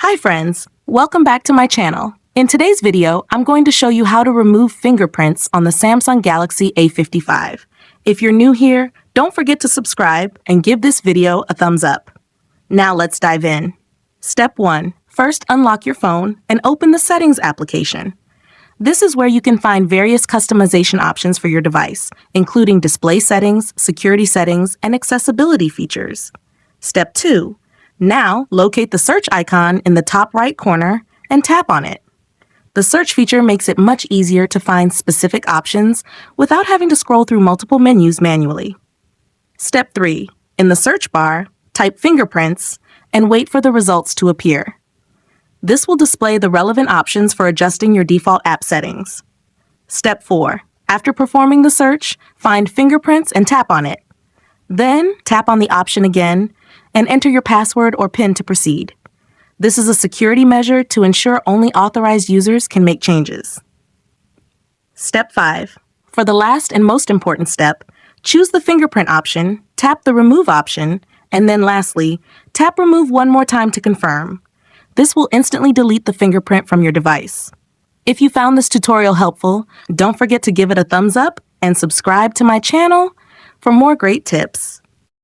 Hi friends, welcome back to my channel. In today's video, I'm going to show you how to remove fingerprints on the Samsung Galaxy A55. If you're new here, don't forget to subscribe and give this video a thumbs up. Now let's dive in. Step 1. First, unlock your phone and open the Settings application. This is where you can find various customization options for your device, including display settings, security settings, and accessibility features. Step 2. Now, locate the search icon in the top right corner and tap on it. The search feature makes it much easier to find specific options without having to scroll through multiple menus manually. Step 3. In the search bar, type fingerprints and wait for the results to appear. This will display the relevant options for adjusting your default app settings. Step 4. After performing the search, find fingerprints and tap on it. Then, tap on the option again and enter your password or PIN to proceed. This is a security measure to ensure only authorized users can make changes. Step 5. For the last and most important step, choose the fingerprint option, tap the Remove option, and then lastly, tap Remove one more time to confirm. This will instantly delete the fingerprint from your device. If you found this tutorial helpful, don't forget to give it a thumbs up and subscribe to my channel for more great tips.